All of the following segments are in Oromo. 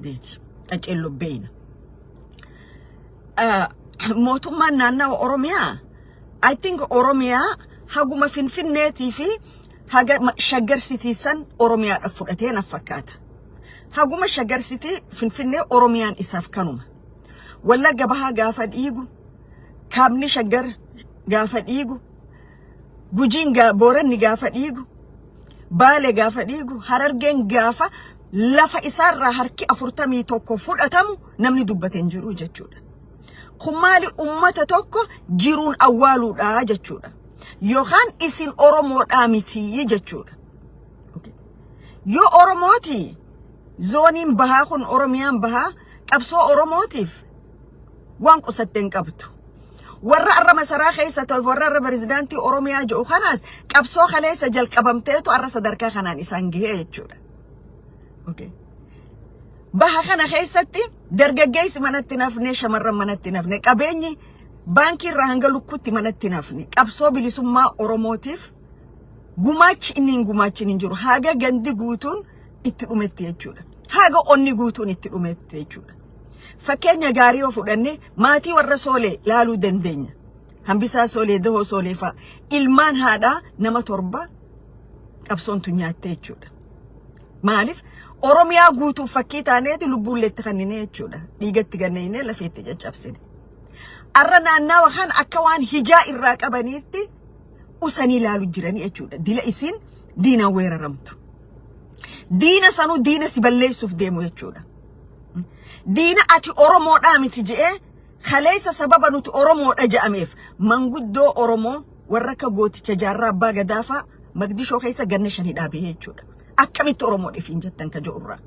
ديتي أجلو بين موتوما نانا أوروميا I think أوروميا هاقو ما فين ناتي في هاقا شجر سيتي سن أوروميا أفرقتين أفكاتا هاقو ما شجر سيتي فين أوروميان إساف كانوما ولا جبها قافد إيجو كابني شجر قافد إيجو جوجين بورني قافد إيجو بالي قافد إيجو هررجين قافا lafa isarra harki afurtamii tokko fudhatamu namni dubbateen jiru jechuudha. Kumaali ummata tokko jiruun awwaaluudha jechuudha. Yookaan isin Oromoodhaa miti jechuudha. Yoo Oromooti zooniin bahaa kun Oromiyaan bahaa qabsoo Oromootiif waan qusatteen qabdu. Warra arra masaraa keessa ta'u warra arra pirezidaantii Oromiyaa jedhu kanaas qabsoo kaleessa jalqabamteetu arra sadarkaa kanaan isaan gahee jechuudha. Baha kana keessatti dargaggeessi manatti nafne shamarran manatti nafne qabeenyi baankii irraa hanga lukkuutti manatti nafne qabsoo bilisummaa Oromootiif gumaachi inni hin gumaachin hin jiru haga gandi guutuun itti dhumetti jechuudha. Haga onni guutuun itti dhumetti jechuudha. Fakkeenya gaarii yoo fudhanne maatii warra Soolee laaluu dandeenya. Hambisaa Soolee Dahoo Soolee fa'a ilmaan haadhaa nama 7 qabsoon tun nyaatte jechuudha. Maaliif Oromiyaa guutuu fakkii taaneeti lubbuulleetti kannine jechuudha. Dhiigatti ganneenee lafeetti caccabsine. Arra naannawa kan akka waan hijaa irraa qabaniitti usanii ilaalu jiranii jechuudha. Dila isin diina weeraramtu. Diina sanuu diina si balleessuuf deemu jechuudha. Diina ati Oromoodhaa miti je'ee kaleessa sababa nuti Oromoodha je'ameef manguddoo Oromoo warra akka gooticha jaarraa abbaa gadaafaa Magdishoo keessa ganna 5 dhaabee jechuudha. Akkamitti Oromoo dhifiin jettan ka jirurra.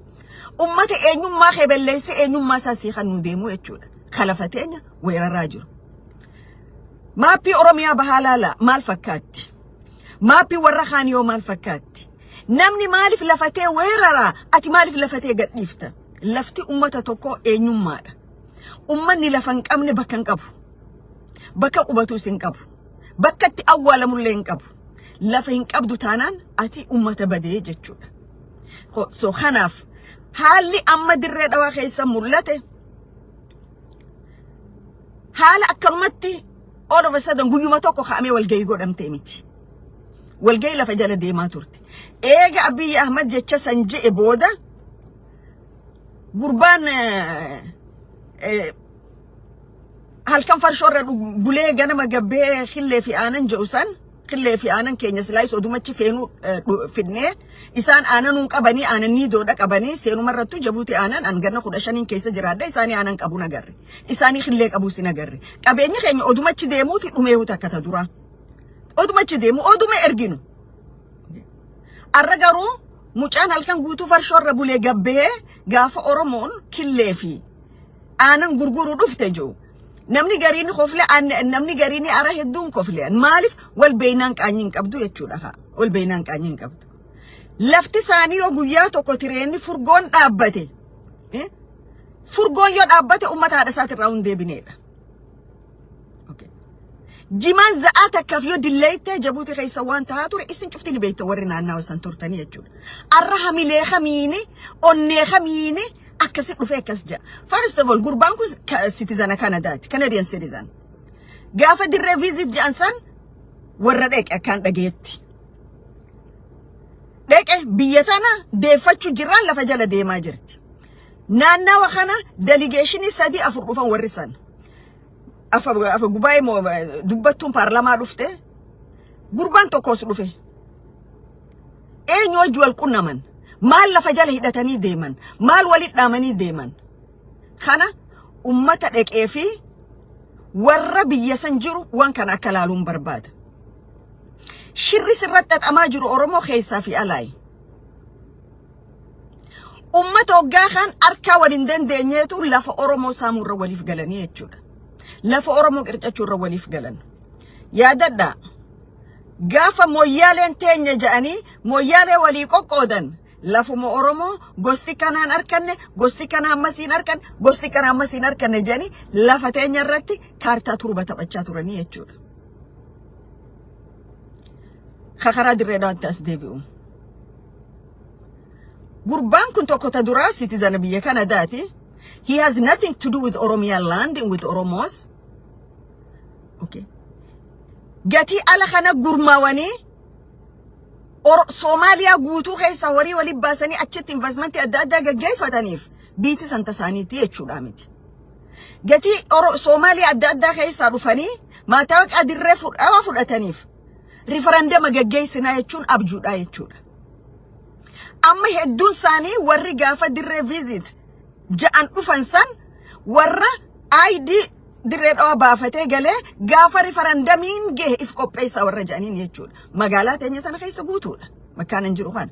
Ummata eenyummaa kee balleessee eenyummaa isaa siixan nu deemu jechuudha. Kalafateenya weeraraa jiru. Maappii Oromiyaa bahaa laala maal fakkaatti? Maappii warra kaaniyoo maal fakkaatti? Namni maaliif lafatee weeraraa? Ati maaliif lafatee gadhiifta? Lafti ummata tokko eenyummaadha. Ummanni lafa hin qabne bakka hin qabu. Bakka qubatuus hin qabu. Bakka itti awwaalamullee hin qabu. Lafa hin qabdu taanaan ati ummata badee jechuudha. So kanaaf haalli amma dirree dhawaa keessa mul'ate haala akkanumatti all of a sudden guyyuma tokko kaa'amee walgahii godhamtee miti. Walgahii lafa jala deemaa turte. Eega Abiy Ahmad jecha san je'e booda gurbaan halkan farshoorra bulee ganama gabbee khillee fi aanan jedhu san qillee fi aanan keenya silaayis odumachi feenu fidnee isaan aanan qabanii aananii doodha qabanii seenuma irrattu jabuuti aanan anganna 15 keessa jiraadha isaanii aanan qabu nagarre isaanii qillee qabu si nagarre qabeenya keenya odumachi deemuuti dhumeehu takkata dura odumachi deemu odume erginu arra garuu mucaan halkan guutuu farshoorra bulee gabbee gaafa Oromoon qillee fi aanan gurguru dhufte jiru. Namni gariin kofle namni gariin ara hedduun kofle maalif wal beeynaan qaanyin qabdu jechuudha wal beeynaan qaanyin qabdu lafti saanii yoo guyyaa tokko tireenni furgoon dhaabbate furgoon yoo dhaabbate ummata haadha isaati irraa hundee bineedha jimaan za'aa takkaaf yoo dilleeyte jabuuti keessa waan tahaa ture isin cufti ni beekta warri naannawaa san turtanii jechuudha arra hamilee khamiini onnee khamiini akkasi dhufe akkas jaa. First of all, gurbaan kun citizen Canadaati, Canadian citizen. Gaafa dirree visit jaansan warra dheqe akkaan dhageetti. Dheqe biyya tana deeffachuu jiraan lafa jala deemaa jirti. Naannawa kana delegation 3-4 dhufan warri san. Afa gubaa'ee dubbattuun paarlamaa dhufte gurbaan tokkos dhufe. Eenyu wajji wal qunnaman. Maal lafa jala hidhatanii deeman maal walit dhaamanii deeman kana ummata dheqee fi warra biyya san jiru waan kana akka laaluun barbaada shirri sirratti xaxamaa jiru Oromoo keessaa fi alaay ummata hoggaa kan arkaa waliin dandeenyeetu lafa Oromoo saamurra waliif galanii jechuudha lafa Oromoo qircachuurra waliif galan yaadadha gaafa moyyaaleen teenya ja'anii moyyaalee walii qoqqoodan lafuma Oromoo gosti kanaan arkanne gosti kanaan masiin arkan gosti kanaan masiin arkanne jani lafa teenya irratti kaartaa turba taphachaa turanii jechuudha. Kakara dirree dhawaatti as deebi'u. Gurbaan kun tokko ta duraa citizen biyya Kanadaati. He has nothing to do with Oromia land and with Oromos. Okay. Gati ala kana gurmaawanii Somalia guutuu keessa horii wali baasanii achitti investment adda addaa gaggeeffataniif biiti santa isaaniitii jechuudha miti. Gati Somalia adda addaa keessa dhufanii maataa qadirree fudhataniif referendum gaggeessinaa jechuun abjuudha jechuudha. Amma hedduun isaanii warri gaafa dirree visit ja'an dhufan san warra ID dirree dhawa baafatee galee gaafa referendumiin gahe if qopheessa warra ja'aniin jechuudha. Magaalaa teenya sana keessa guutuudha. Makkaan hin jiru kana.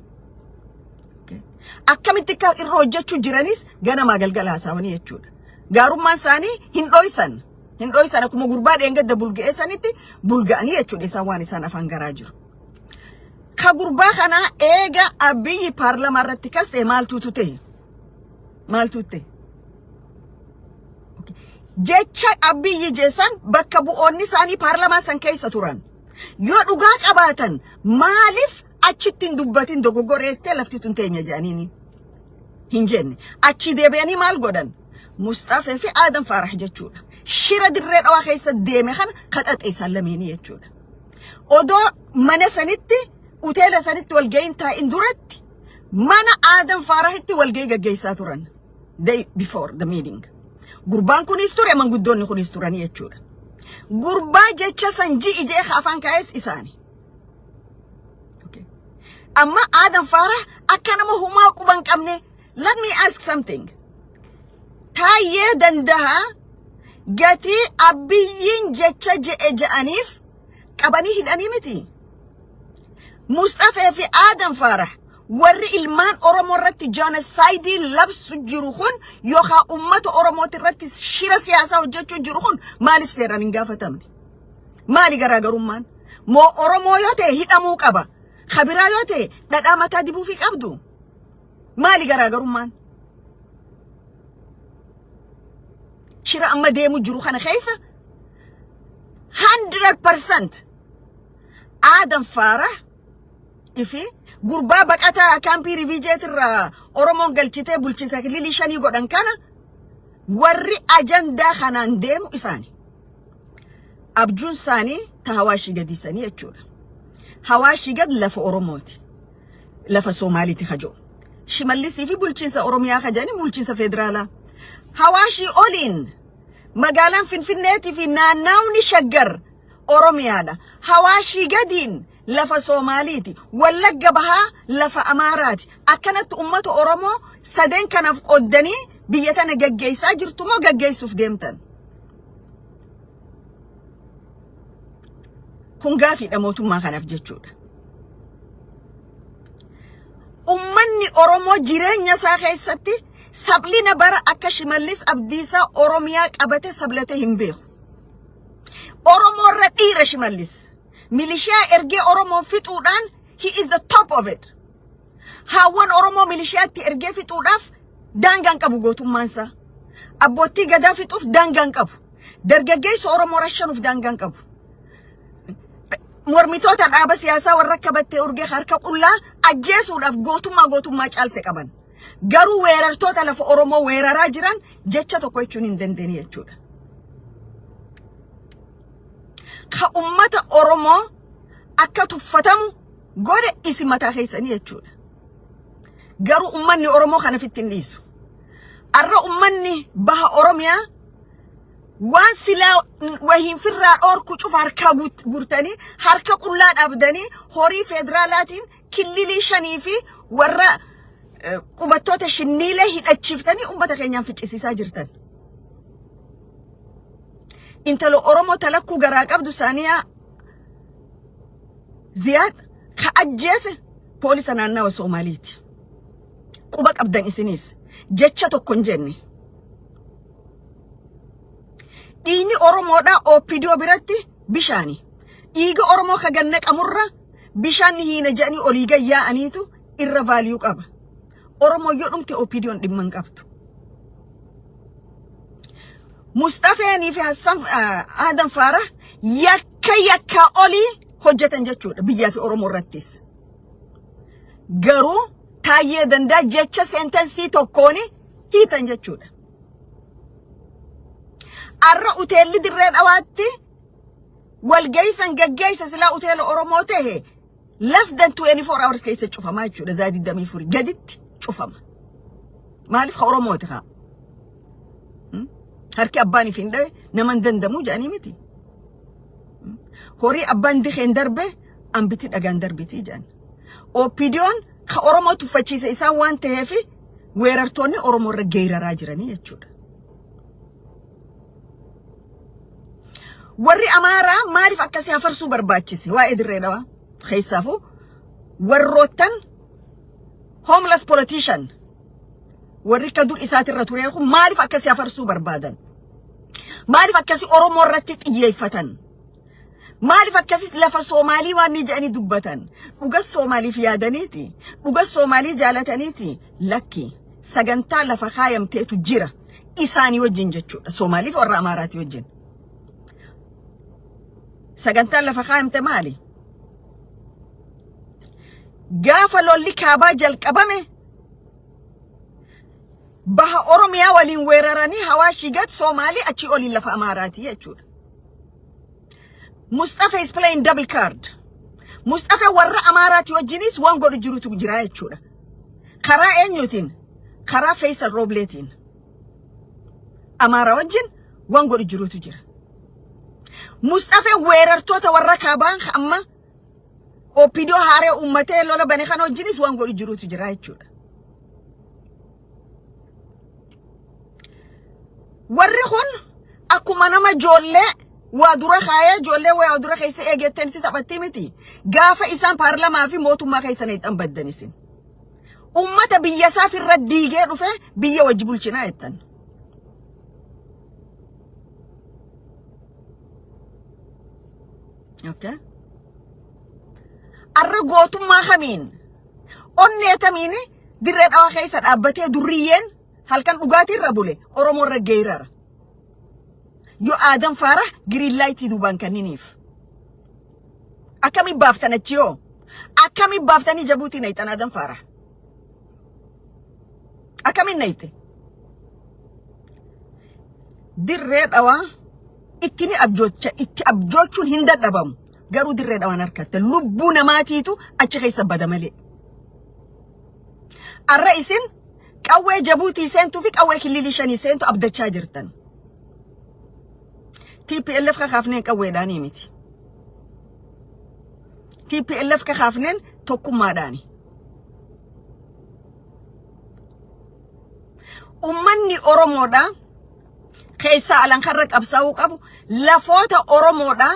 Akkamitti akka irra hojjechuu jiranis ganamaa galgala haasawanii jechuudha. Gaarummaan isaanii hin dhoysan akkuma gurbaa dheengadda bulga'eessanitti bulga'anii jechuudha isaan waan isaan afaan garaa jiru. Ka gurbaa kana eega Abiyyi paarlamaa irratti kaste maaltu ta'e? Jecha Abiyyi jeessan bakka bu'oonni isaanii paarlamaa san keessa turan. Yoo dhugaa qabaatan maaliif achitti hin dubbatin dogoggoreettee lafti tun teenya jedhaniini? Hin jenne. Achi deebi'anii maal godhan? Mustafaa fi Adam Farah jechuudha. Shira dirree dhawaa keessa deeme kana kadhaxeessan lameenii jechuudha. Odoo mana sanitti uteela sanitti walga'iin taa'in duratti mana Adam Farahitti walga'ii gaggeessaa turan. Day before the meeting. Gurbaan kunis ture manguddoonni kunis turanii jechuudha. Gurbaa jecha sanji ijee afaan kaa'es isaani. Amma Adam Farah akka nama humaa quban qabne. Let me ask something. Taayee dandaha gati Abiyyiin jecha je'e ja'aniif qabanii hidhanii miti. Mustafaa fi Adam Farah warri ilmaan Oromoo irratti genocide labsu jiru kun yookaan ummata Oromoo irratti shira siyaasaa hojjechuu jiru kun maaliif seeraan hin gaafatamne? Maali garaagarummaan? Moo Oromoo yoo ta'e hidhamuu qaba. Khabiraa yoo ta'e dhadhaa mataa dibuu fi qabdu. Maali garaagarummaan? Shira amma deemu jiru kana keessa 100% Adam Farah ifi gurbaa baqataa kaampii riviijeet irraa Oromoon galchitee bulchiinsa kililii shanii godhan kana warri ajandaa kanaan deemu isaani. Abjuun isaanii ta Hawaashii gadiisanii jechuudha. Hawaashii gad lafa Oromooti. Lafa Somaaliiti kajoo. Shimallisii fi bulchiinsa Oromiyaa kajanii bulchiinsa federaalaa. Hawaashii oliin magaalaan Finfinneetii fi naannawni Shaggar Oromiyaadha. Hawaashii gadiin lafa Somaaliiti. Wallagga bahaa lafa Amaaraati. Akkanatti ummata Oromoo sadeen kanaaf qoddanii biyya tana gaggeessaa jirtu moo gaggeessuuf deemtan? Kun gaafiidha mootummaa kanaaf jechuudha. Ummanni Oromoo jireenya isaa keessatti sablina bara akka Shimallis Abdiisaa Oromiyaa qabate sablate hin beeku. Oromoo irra dhiira Shimallis. Milishiyaa ergee Oromoo fixuudhaan he is the top of it. Haawwan Oromoo milishiyaatti ergee fixuudhaaf daangaan qabu gootummaansaa. Abbootii gadaa fixuuf daangaan qabu. Dargaggeessa Oromoo rashanuuf daangaan qabu. Mormitoota dhaaba siyaasaa warra qabattee urgee harka qullaa ajjeesuudhaaf gootummaa caalte qaban. Garuu weerartoota lafa Oromoo weeraraa jiran jecha tokko jechuun hin dandeenye jechuudha. Ka ummata Oromoo akka tuffatamu godhe isi mataa keessanii jechuudha. Garuu ummanni Oromoo kana fitti hin dhiisu. Arra ummanni baha Oromiyaa waan silaa wahiin firraa dhoorku cufa harkaa guurtanii harka qullaa dhaabdanii horii federaalaatiin kililii shanii fi warra qubattoota shinniilee hidhachiiftanii ummata keenyaan ficcisiisaa jirtan. Intalo Oromoo talakkuu garaa qabdu Saaniyaa Ziyaad ka ajjeese poolisa naannawa Somaaliiti. Quba qabdan isinis jecha tokko hin jenne. Dhiini Oromoodhaa Oppiidiyoo biratti bishaani. Dhiiga Oromoo ka ganna qamurra bishaanni hiina jedhanii olii gayyaa'aniitu irra vaaliyuu qaba. Oromoo yoo dhumte Oppiidiyoon dhimma hin qabdu. Mustafaa fi Hassan Adam Farah yakka olii hojjetan jechuudha biyyaa fi Oromoo irrattis. Garuu Taayee dandaa jecha sentensii tokkooni hiitan jechuudha. Arra uteelli dirree dhawaatti walgeessan gaggeessa silaa uteela Oromoo ta'e less than 24 hours keessa cufamaa jechuudha. Zaadi damii furii gaditti cufama. Maaliif Oromoo ta'a? Harki abbaanii fi ndhawe naman dandamuu jedhanii miti. Horii abbaan dikeen darbe ambiti dhagaan darbiti jedhan. Oppidiyoon ka Oromoo tuffachiise isaan waan ta'eef weerartoonni Oromoo irra geeraraa jiranii jechuudha. Warri Amaaraa maaliif akkasii hafarsuu barbaachise waa'ee dirree dhawaa keessaafu warroottan homeless politician warri ka dur isaatirra ture kun maaliif akkasii hafarsuu barbaadan? Maaliif akkasii Oromoo irratti xiyyeeffatan? Maaliif akkasii lafa Soomaalii waan ni jedhanii dubbatan? Dhuga Soomaaliif yaadaniiti, dhuga Soomaalii jaalataniiti. Lakki sagantaa lafa kaayamteetu jira isaanii wajjin jechuudha. Soomaaliif warra Amaaraati wajjin. Sagantaa lafa kaayamte maali? Gaafa lolli kaabaa jalqabame baha Oromiyaa waliin weeraranii Hawaashi gad Soomaalii achi oliin lafa Amaaraati jechuudha. Mustafa is playing double card. Mustafa warra Amaaraati wajjinis waan godhu jirutu jira jechuudha. Karaa eenyutiin? Karaa Faisal Robleetiin. Amaara wajjin waan godhu jirutu jira. Mustafa weerartoota warra kaabaa amma Oppidio haaree ummatee lola bane kan wajjinis waan godhu jirutu jira jechuudha. Warri kun akkuma nama ijoollee waa dura kaayee ijoollee waa dura keessa eegattanitti taphatti miti. Gaafa isaan paarlamaa fi mootummaa keessa neexan baddanisin. Ummata biyya isaaf irra diigee dhufe biyya wajji bulchinaa jettan. Okay? Arra gootummaa kamiin onneetamiin dirree dhawaa keessa dhaabbatee durriyyeen halkan dhugaatii irra bule Oromoo irra geerara. Yo Adam Farah green light duban kaniniif. Akami baftan achiyo. Akami baftani Jabuuti naytan Adam Farah. Akami nayte. Dirree dhawaa ittini abjoochuun hin dadhabamu. Garuu dirree dhawaan harkatte lubbuu namaatiitu achi keessa bada malee. Arra isin qawwee Jabuutii seentuu fi qawwee Kililii shanii seentu abdachaa jirtan. TPLF ka khafneen qawweedhaanii miti. TPLF ka khafneen tokkummaadhaani. Ummanni Oromoodha keessa alan karra qabsaa'uu qabu lafoota Oromoodha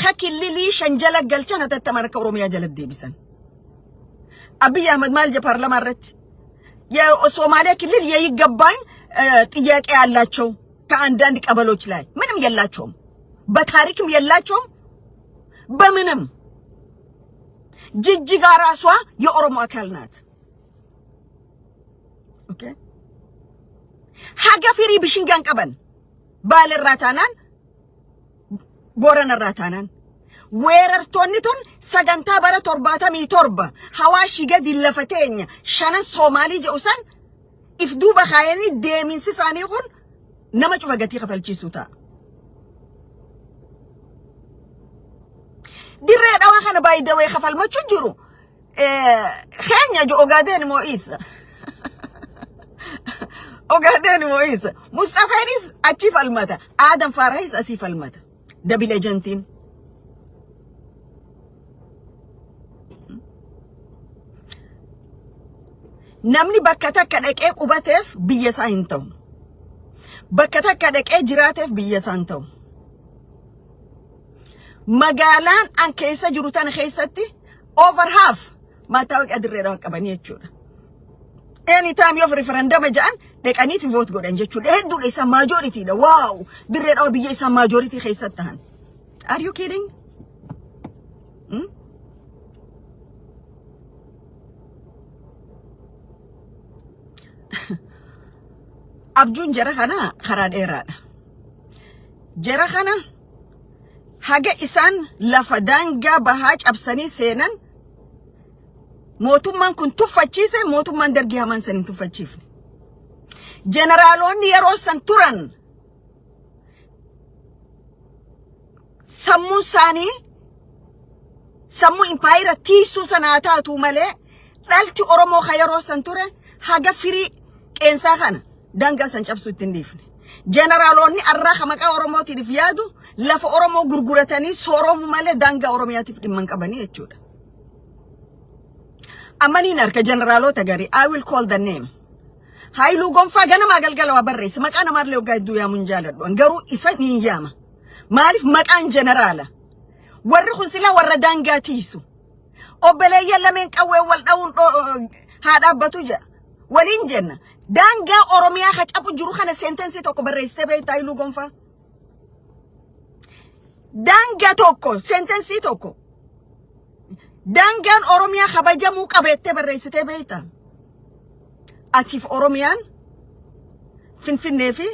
ka Kililii shan jala galchan hatattaman akka Oromiyaa jala deebisan. Abiy Ahmed maal je paarlamaa irratti የሶማሊያ ክልል የይገባኝ ጥያቄ ያላቸው ከአንዳንድ ቀበሎች ላይ ምንም የላቸውም በታሪክም የላቸውም በምንም ጅጅጋ ራሷ የኦሮሞ አካል ናት ኦኬ ሀገፊሪ ብሽንጋን ቀበን ባለራታናን ቦረነራታናን weerartoonnitun sagantaa bara 77 Hawaashi gadi lafateenya shanan Soomaalii jedhusan if duuba kaayanii deeminsi isaanii kun nama cufa gatii kafalchiisu ta'a. Dirree dhawaa kana baay'ee kafalmachuu jiru. Keenya jo Ogaden Mo'isa. Ogaden Mo'isa. Mustafaanis achi falmata. Adam Farahis asii falmata. Dabil agentiin. Namni bakka takka dhaqee qubateef biyya isaa hin ta'u. Bakka takka dhaqee jiraateef biyya isaa hin ta'u. Magaalaan an keessa jiru tan keessatti over half mataa dirree dhawaa qabanii jechuudha. Anytime of referendum ja'an dhaqaniiti vote godhan jechuudha. Hedduudha isa majority dha. Wow! Dirree dhawaa biyya isaa majority keessatti tahan. Are you kidding? Abjuun jara kana karaa dheeraadha. Jara kana haga isaan lafa daangaa bahaa cabsanii seenan mootummaan kun tuffachiise mootummaan dargii hamaan san hin tuffachiifne generaalonni yeroo san turan sammuu isaanii sammuu impaayira tiisuu sanaa taatu malee dhalti Oromoo ka yeroo san ture haga firii qeensaa kana dangaa san cabsuu ittiin dhiifne generaalonni arraa maqaa Oromootiif yaadu lafa Oromoo gurguratanii sooromu malee dangaa Oromiyaatiif dhimma hin qabanii jechuudha. Amaniin harka generaalota garii I will call the name. Haayiluu Gonfaa ganama galgala waa barreessa maqaa namaallee waggaa hedduu yaamuun jaaladhu garuu isa ni yaama. Maaliif maqaan generaala? Warri kun sila warra dangaa tiisu. Obboleeyyan lameen qawwee wal dha'uun haa dhaabbatu jedha. Waliin jenna. Dangaa Oromiyaa ka cabu jiru kana sentensii tokko barreessitee beektaa Haayiluu Gonfaa? Dangaa tokko sentensii tokko. Dangaan Oromiyaa kabajamuu qabeettee barreessitee beektaa? Atiif Oromiyaan Finfinnee fi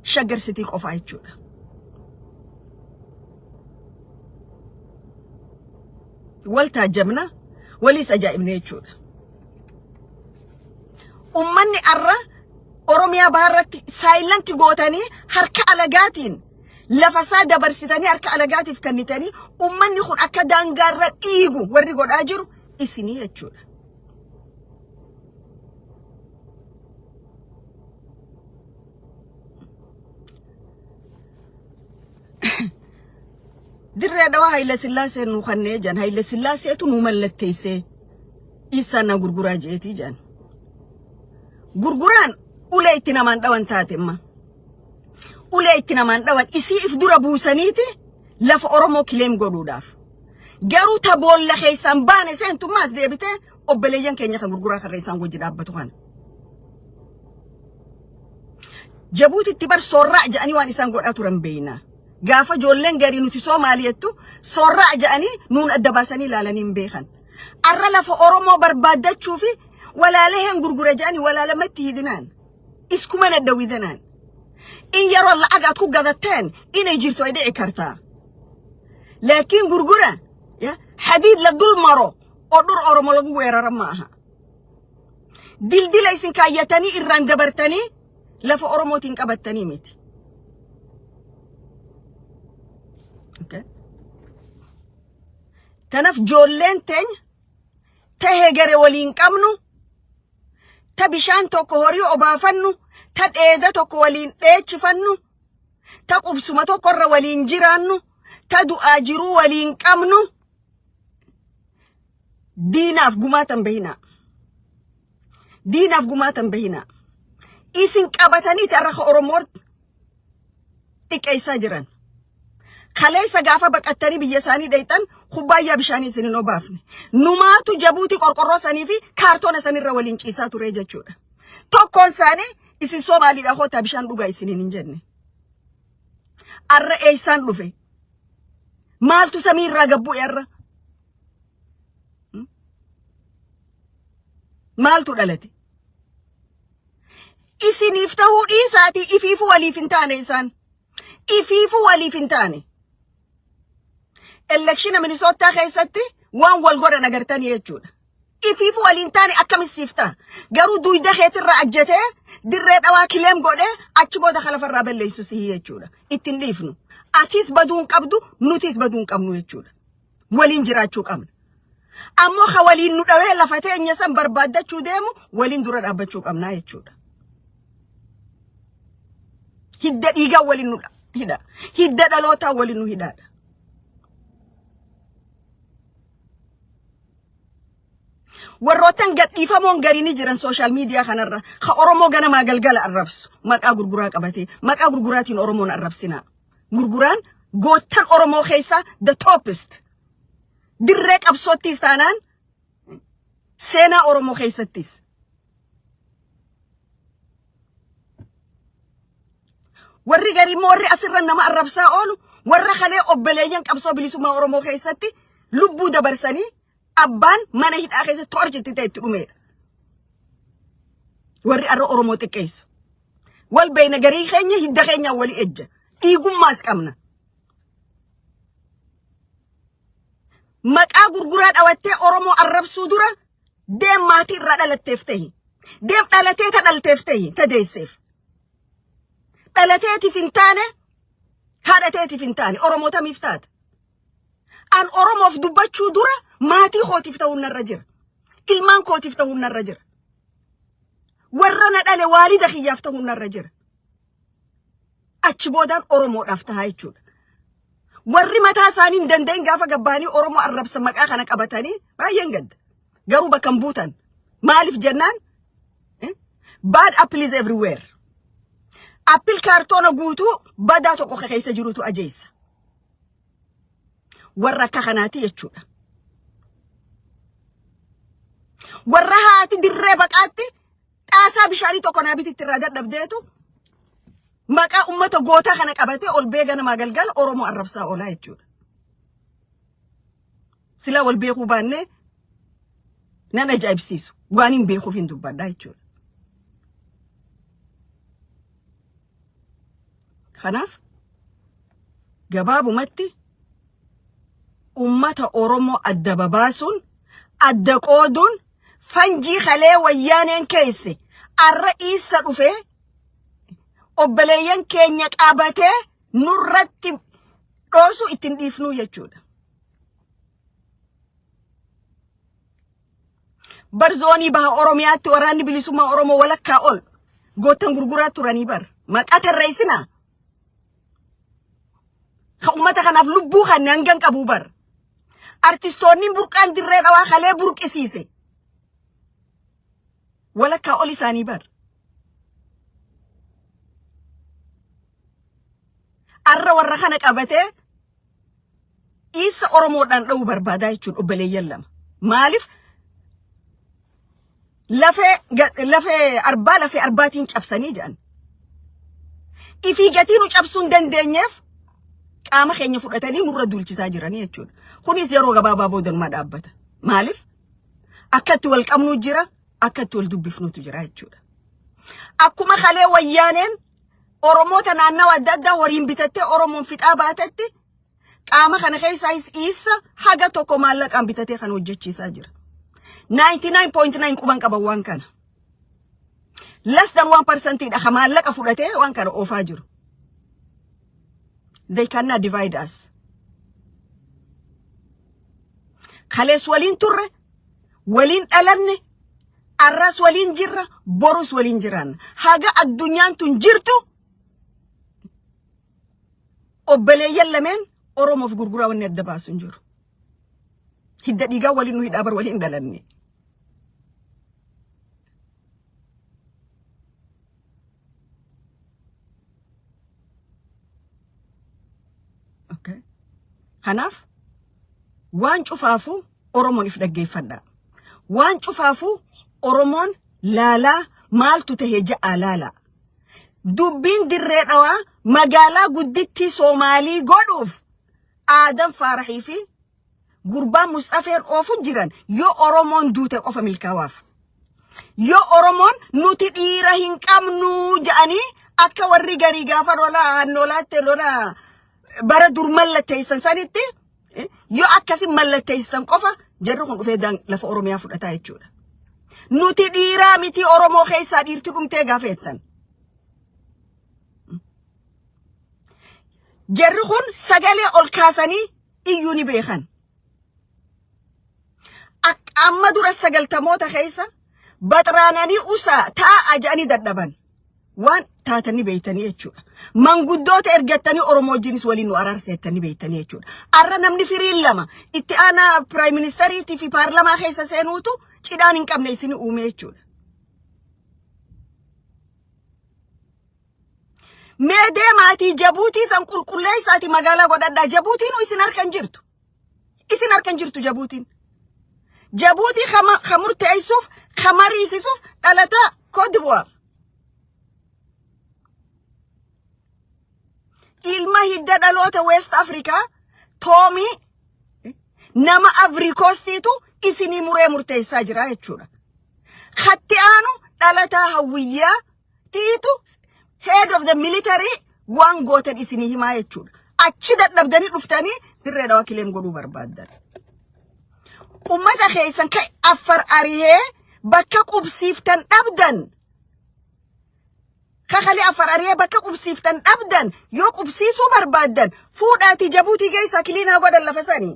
Shaggar Sitii qofaa jechuudha. Waltaa jamna waliis ajaa'ibne jechuudha. Ummanni arra Oromiyaa baharratti saayilanti gootanii harka alagaatiin lafa isaa dabarsitanii harka alagaatiif kennitanii ummanni kun akka daangaarra dhiigu warri godhaa jiru isinii jechuudha. Dirree dhawaa Haile Sillaasee nu kannee jan Haile Sillaaseetu nu mallatteessee isana gurguraa jeetii jan. Gurguraan ulee itti namaan dhawan taatemma. Ulee itti namaan dhawan isii if dura buusaniiti lafa Oromoo kileem godhuudhaaf. Garuu taboolla keessaan baane seentummaas deebitee obboleeyyan keenya kan gurguraa karra isaan wajji dhaabbatu kana. Jabuutitti bar soorraa ja'anii waan isaan godhaa turan beeyna. Gaafa ijoolleen garii nuti Soomaaliyattu soorraa ja'anii nuun adda baasanii ilaalanii hin beekan. Arra lafa Oromoo barbaaddachuu fi walaalee hin gurgura ja'anii walaalamatti hidinaan. Iskuma naddawwidanaan. In yeroo la'agaat ku gadatteen inay jirto ay dhici kartaa. Laakiin gurgura hadiid la dul maro oo dhur Oromoo lagu weerara maaha. Dildila isin kaayyatanii irraan dabartanii lafa Oromootiin qabattanii miti. Okay. Kanaaf ijoolleen teenya tahee gare waliin qabnu ta bishaan tokko horii obaafannu ta dheeda tokko waliin dheechifannu ta qubsuma tokko irra waliin jiraannu ta du'aa jiruu waliin qabnu diinaaf gumaatan bahina. Diinaaf gumaatan bahina. Isin qabatanii tarra Oromoo xiqqeessaa jiran. Kaleessa gaafa baqattanii biyya isaanii dheeytan kubbaayyaa bishaanii isin hin obaafne. Numaatu Jabuuti qorqorroo sanii fi kaartoona sanirra waliin ciisaa ture jechuudha. Tokkoon isaanii isin Soomaaliidha hootaa bishaan dhugaa isiniin hin jenne. Arra eessaan dhufe. Maaltu samii irraa gabbu'e arra? Maaltu dhalate? Isiniif ta'uu dhiisaatii ifiifu waliif hin taane isaan. Ifiifu waliif hin taane. Election Minnesota keessatti waan wal godhan agartanii jechuudha. Ifiifu waliin taane akkamisiifta. Garuu duyda keetirraa ajjatee dirree dhawaa kileem godhee achi booda kalafarraa balleessu sihii jechuudha. Ittiin dhiifnu. Atis baduun qabdu nutis baduun qabnu jechuudha. Waliin jiraachuu qabna. Ammoo ha waliin nu dhawee lafa teenya san barbaaddachuu deemu waliin dura dhaabbachuu qabnaa jechuudha. Hidda dhiigaa waliin nu hidha. Hidda dhalootaa waliin nu hidhaadha. Warrootan gadhiifamoon garini jiran social media kanarra ha Oromoo ganamaa galgala arrabsu maqaa gurguraa qabatee maqaa gurguraatiin Oromoon arrabsinaa. Gurguraan goottan Oromoo keessaa the topest. Dirree qabsoottis taanaan seenaa Oromoo keessattis. Warri garii moorri asirra nama arrabsaa oolu warra kalee obboleeyyan qabsoo bilisummaa Oromoo keessatti lubbuu dabarsanii abbaan mana hidhaa keessatti torchitti ta'e itti dhumeedha. Warri arra Oromoo xiqqeessu. Wal beeyna garii keenya hidda keenya wali ejja. Dhiigummaas qabna. Maqaa gurguraa dhawattee Oromoo arrabsuu dura Dem mati radalateeftehi. Dem dhalatee tadalteeftehi tadeesseef. Dhalateeti fintaane haadhateeti fintaane Oromoota miftaat. An Oromoof dubbachuu dura maatii kootiif ta'uu narra jira. Ilmaan kootiif ta'uu narra jira. Warra na dhale waalida kiyyaaf ta'uu narra jira. Achi boodaan Oromoodhaaf tahaa jechuudha. Warri mataa isaanii hin danda'in gaafa gabbaanii Oromoo arrabsa maqaa kana qabatanii baay'een gadda. Garuu bakka hin buutan. Maaliif jennaan? Bad apple is everywhere. Apple kaartoona guutuu badaa tokko keessa jirutu ajeessa. Warra akka kanaati jechuudha. Warra haati dirree baqaatti xaasaa bishaanii tokko naa bititti irraa dadhabdeetu maqaa ummata gootaa kana qabatee ol beega namaa galgala Oromoo arrabsaa oolaa jechuudha. Sila wal beekuu baannee nan ajaa'ibsiisu. Waan hin beekuuf hin dubbadhaa jechuudha. Kanaaf gabaabumatti ummata Oromoo adda babaasuun adda qooduun fanjii kalee wayyaaneen keesse arra isa dhufee obbaleeyyan keenya qabatee nurratti dhoosu ittiin dhiifnuu jechuudha. Barzoonii baha Oromiyaatti waraanni bilisummaa Oromoo walakkaa ol gootan gurguraa turanii bar maqaa tarreessinaa. Ummata kanaaf lubbuu kan hangan qabu bar. Artistoonni burqaan dirree dhawaa kalee burqisiise. Walakkaa ol isaanii bar. Arra warra kana qabatee isa Oromoodhaan dha'uu barbaadaa jechuun obbaleeyyan lama. Maaliif? Lafee arbaatiin cabsanii jedhan. Ifii gatii nu cabsuun dandeenyeef qaama keenya fudhatanii nurra duulchisaa jiranii jechuudha. Kunis yeroo gabaabaa boodanumaa dhaabbata. Maaliif? Akkatti wal qabnu jira, akkatti wal dubbifnutu jira jechuudha. Akkuma kalee wayyaaneen Oromoota naannawa adda addaa horiin bitattee Oromoon fixaa baatetti qaama kana keessaa isa haga tokko maallaqaan bitatee kan hojjechiisaa jira. 99.9 quban qaban waan kana. Less than 1% dha maallaqa fudhatee waan kana oofaa jiru. They cannot divide us. Kalees waliin turre, waliin dhalanne, arras waliin jirra, borus waliin jiran. Haga addunyaan tun jirtu obbaleeyyan lameen Oromoof gurguraa wanni adda baasu hin jiru. Hidda dhiigaa waliin nu hidhaabar waliin dhalanne. Okay. Kanaaf waan cufaafu Oromoon if dhaggeeffadha. Waan cufaafu Oromoon laalaa maaltu tahee ja'a laala. Dubbiin dirree dhawaa magaalaa guddittii Soomaalii godhuuf Aadan Faaraxii fi gurbaan Mustafeen oofu jiran yoo Oromoon duute qofa milkaawaaf. Yoo Oromoon nuti dhiira hin qabnu ja'anii akka warri garii gaafa loolaatte lola bara dur mallatteessan sanitti yoo akkasi mallatteessan qofa jarri kun dhufee lafa Oromiyaa fudhataa jechuudha. Nuti dhiiraa miti Oromoo keessaa dhiirti dhumtee gaafeettan. Jarri kun sagalee ol kaasanii iyyuu ni beekan. Amma dura sagaltamoota keessa baxraananii usaa taa'a jedhanii dadhaban. Waan taatanii beeytanii jechuudha. Manguddoota ergattanii Oromoo wajjinis waliin nu araarseettanii beeytanii jechuudha. Arra namni firiin lama itti aanaa Prime Ministeriitii fi paarlamaa keessa seenuutu cidhaan hin qabne isin uume jechuudha. Meedee maatii Jabuutii san qulqulleessaati magaalaa godhadhaa. Jabuutiin isin harkan jirtu. Isin harkan jirtu Jabuutiin. Jabuutii kamurteessuuf, kamariisisuuf dhalataa Côte d'Ivoire. Ilma hidda dhaloota West Africa Tommy nama Ivory Coastiitu isinii muree murteessaa jira jechuudha. Khatti aanu dhalataa Hawwiyyaa tiitu head of the military waan gootan isinii himaa jechuudha. Achi dadhabdanii dhuftanii dirree dhawaa kileem godhuu barbaaddan. ummata keessan ka afar arihee bakka qubsiiftan dhabdan kakali afar arihee bakka qubsiiftan dhabdan yoo qubsiisuu barbaadan fuudhaati Jabuutii geessa kiliinaa godhan lafa sanii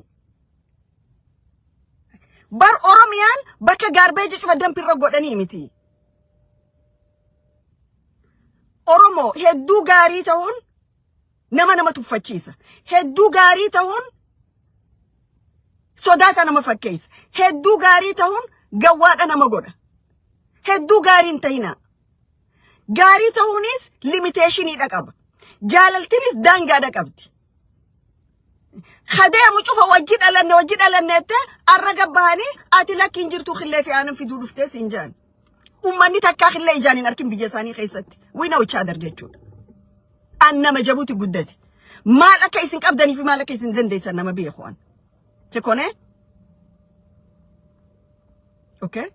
bar Oromiyaan bakka gaarbeeji cufa dampirra godhanii miti Oromoo hedduu gaarii ta'uun nama tuffachiisa hedduu gaarii ta'uun sodaata nama fakkeessa hedduu gaarii ta'uun gawwaadha nama godha hedduu gaariin ta'ina gaarii ta'uunis limiteeshiniidha qaba jaalaltinis daangaadha qabdi khadeemu cufa wajji dhalanneette arraga bahanii ati lakkiin jirtu khillee fi aanan fiduu dhuftee siin jaan ummanni takkaa khillee ijaanin arkin biyya isaanii keessatti wina wichaa darjechuudha annama Jabuuti guddate maal akka isin qabdanii fi maal akka isin dandeessan nama beekuan tekone okay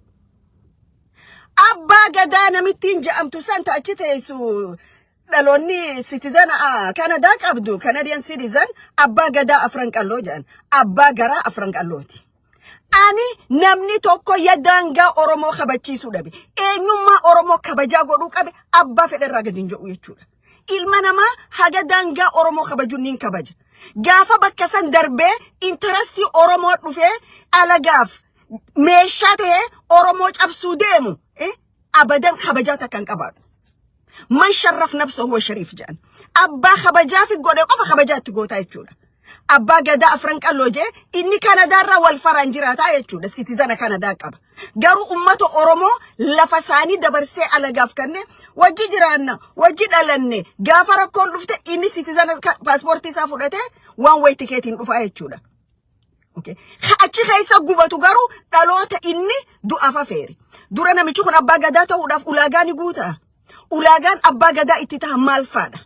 abba gadaa namittiin ja'amtu san ta'achi teessu dhaloonni citizen Canada qabdu Canadian citizen abba gadaa afran qalloo jedhan abba garaa afran qallooti ani namni tokko yadaangaa Oromoo kabachiisuu dhabe eenyummaa Oromoo kabajaa godhuu qabe abba fedherraa gadin jedhu jechuudha ilma namaa haga daangaa Oromoo kabajuun nin kabaja gaafa bakka san darbee interestii Oromoo dhufee alagaaf meeshaa ta'ee Oromoo cabsuu deemu abadan kabajaa takkan qabaadhu man sharraf nafsahu wa sharif jaan abbaa kabajaa fi godhe qofa kabajaatti gootaa jechuudha abbaa gadaa afran qalloo jee inni Kanadaarraa wal faraan jiraataa jechuudha citizen Kanadaa qaba garuu ummata Oromoo lafa isaanii dabarsee alagaaf kanne wajji jiraanna wajji dhalanne gaafa rakkoon dhufte inni citizen passportii isaa fudhate one way ticketiin dhufaa jechuudha okay achi keessa gubatu garuu dhaloota inni du'afa feeri dura namichi kun abbaa gadaa ta'uudhaaf ulaagaa ni guutaa ulaagaan abbaa gadaa itti ta'a maal faadha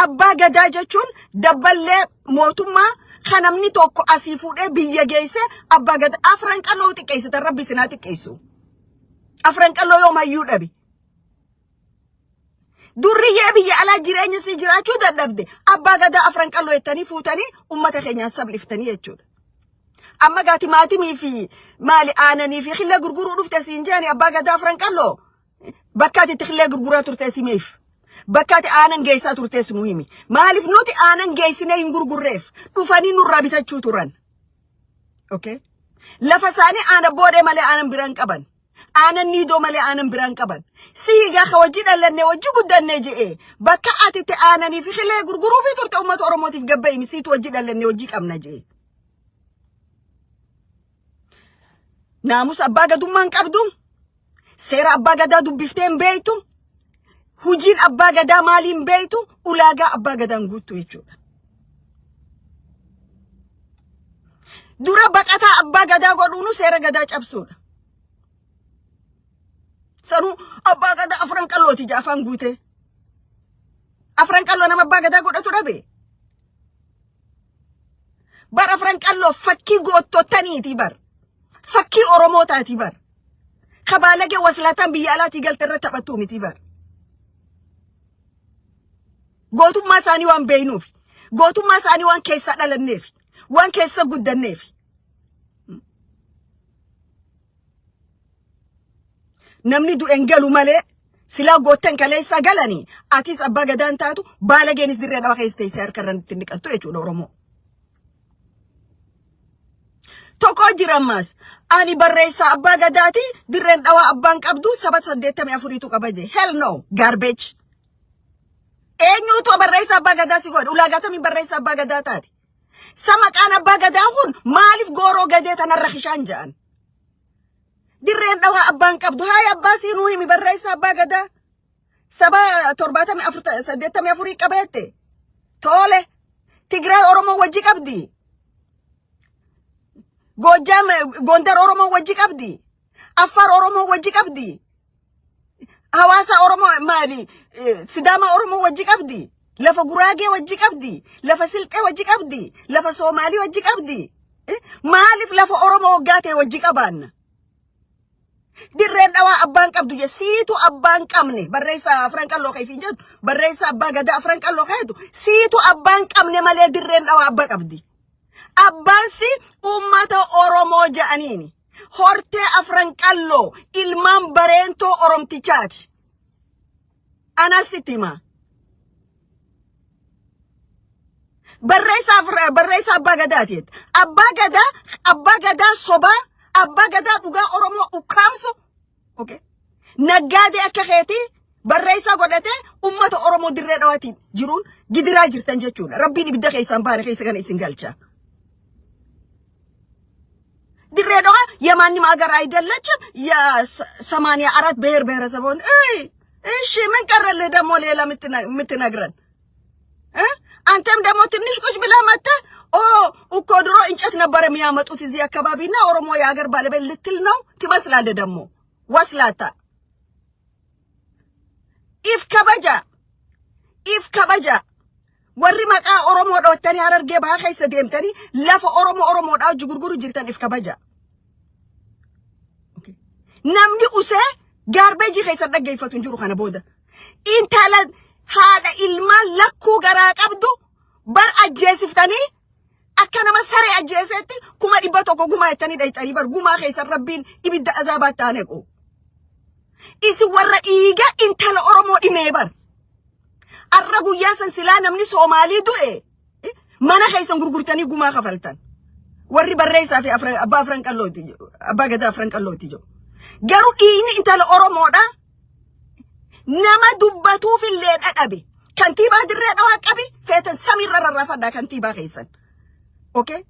abbaa gadaa jechuun dabballee mootummaa kanamni tokko asii fuudhee biyya geesse abbaa gadaa afran qalloo xiqqeessita rabbi sinaa xiqqeessu afran qalloo yoo mayyuu dhabe durriyyee biyya alaa jireenya si jiraachuu dadhabde abbaa gadaa afran qalloo ettanii fuutanii ummata keenyaan sabliftanii jechuudha amma gaati maatimii fi maali aananii fi khillee gurguruu dhufte siin jeeni abbaa gadaa afran qalloo bakkaati itti khillee gurguraa turte simeef bakkaati aanan geessaa turte sinu himi maaliif nuti aanan geessine hin gurgurreef dhufanii nurraa bitachuu turan okay lafa isaanii aana boodee malee aanan biraan qaban aanan niidoo malee aanan biraan qaban siigaa ka wajji dhalanne wajji guddanne je'e bakka ati itti aananii fi khillee gurguruu fi turte ummata Oromootiif gabbayimi siitu wajji dhalanne wajji qabna je'e naamus abbaa gadummaan qabdu seera abbaa gadaa dubbifteen beeytu hujiin abbaa gadaa maaliin beeytu ulaagaa abbaa gadaan guuttu jechuudha dura baqataa abbaa gadaa godhuunu seera gadaa cabsuudha sanu abbaa gadaa afran qallooti jaafaan guute afran qalloo nama abbaa gadaa godhatu dhabe bar afran qalloo fakkii goottotaniiti bar fakkii Oromootaati bar kabaalage waslatan biyya alaati galterra taphattu miti bar gootummaa isaanii waan beeynuuf gootummaa isaanii waan keessa dhalanneef waan keessa guddanneef namni du'en galu malee silaa gootten kaleessa galanii atis abbaa gadaan taatu baalageenis dirree dhawa keessa teessee harkarran itti niqattu jechuudha Oromoo tokko jiramas ani barreessa abbaa gadaati dirreen dhawa abbaan qabdu 784 tu qabaje hell no garbage eenyutu barreessa abbaa gadaa si godhu ulaagatami barreessa abbaa gadaa taati sama qaan abbaa gadaa kun maaliif gooroo gadee tanarra kishaan ja'an dirreen dhawa abbaan qabdu haay abbaa siinuu himi barreessa abbaa gadaa 784 qabeette tole Tigraay Oromoo wajji qabdi Gojam Gondar Oromoo wajji qabdi Afar Oromoo wajji qabdi Hawaasa Oromoo maali Sidaama Oromoo wajji qabdi lafa Guraagee wajji qabdi lafa Silxee wajji qabdi lafa Soomaalii wajji qabdi maaliif lafa Oromoo waggaatee wajji qabaanna dirreen dhawaa abbaan qabdu je siitu abbaan qabne barreessa afran qalloo kayfiin jettu barreessa abbaa gadaa afran qalloo kaytu siitu abbaan qabne malee dirreen dhawaa abbaa qabdi Abbansi ummata Oromoo ja'aniini. Hortee afran qalloo ilmaan bareentoo Oromtichaati. Anasitima. Barreessa abbaa gadaatiit. Abbaa gadaa sobaa, abbaa gadaa dhugaa Oromoo ukkaamsu. Okay. Naggaadee akka keetii barreessaa godhatee ummata Oromoo dirree dhawaatiin jiruun gidiraa jirtan jechuudha. Rabbiin ibidda keessaan baane keessa kana isin galcha. Dirree dhawaa የማንም ሀገር አይደለችም የ84 ብሔር ብሔረሰቦች እሺ ምን ቀረልህ ደግሞ ሌላ የምትነግረን አንተም ደግሞ ትንሽ ቁጭ ብለህ መጥተህ እኮ ድሮ እንጨት ነበር የሚያመጡት እዚህ አካባቢና ኦሮሞ የሀገር ባለቤት ልትል ነው ትመስላለህ ደግሞ ወስላታ if kabaja warri maqaa Oromoo dhootanii Harargee bahaa keessa deemtanii lafa Oromoodhaa gurguru jirtan if kabaja. Namni usee gaarbeejii keessa dhaggeeffatu hin jiru kana booda. Intala haadha ilmaan lakkuu garaa qabdu bar ajjeesiftanii akka nama saree ajjeesetti 100 gumaa ettanii dhayxanii bar gumaa keessa Rabbiin ibidda azaabaatti aaneequ. Isi warra dhiiga intala Oromoo dhimee bar. Arra guyyaa san silaa namni Soomaalii du'e mana keessan gurgurtanii gumaa kafaltan. Warri barreessaa fi abbaa afran qallooti abbaa gadaa afran qallooti jiru. Garuu dhiigni intala Oromoodha nama dubbatuuf illee dhadhabe. Kantiibaa dirree dhawaa qabi feetan samiirra rarraafadhaa kantiibaa keessan. Okay?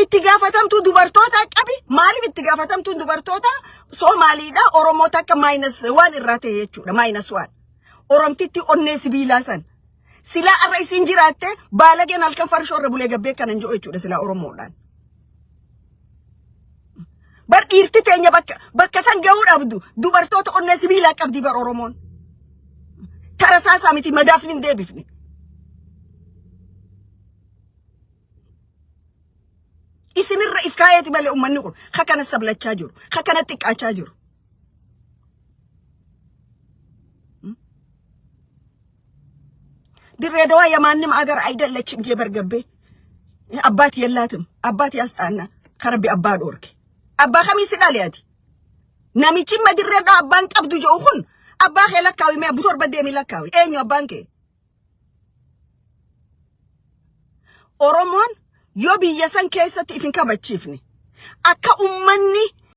Itti gaafatamtuu dubartoota qabi maaliif itti gaafatamtuun dubartoota Soomaaliidha Oromoota akka -1 irraa ta'e jechuudha -1. Oromtitti onnee sibiilaa san sila arra isin jiraatte baalageen halkan farshoo irra bulee gabbee kanan jiru jechuudha sila Oromoodhaan. Bar dhiirti teenya bakka san ga'uu dhabdu dubartoota onnee sibiilaa qabdi bar Oromoon. Tarasaasaa miti madaafni hin deebifne. Isinirra ifkaayeeti malee ummanni kun kana sablachaa jiru kana xiqqaachaa jiru. ድሬዳዋ የማንም አገር አይደለችም የበርገቤ አባት የላትም አባት ያስጣና ከረቢ አባ ዶርክ አባ ኸሚስ ዳሊያቲ ናሚቺ መድሬዳዋ አባን ቀብዱ ጆኹን አባ ኸለካዊ ማ ቡቶር በደሚ ለካዊ ኤኞ ባንኬ ኦሮሞን ዮቢ የሰን ከሰት ኢፍን ከበቺፍኒ አካ ኡመኒ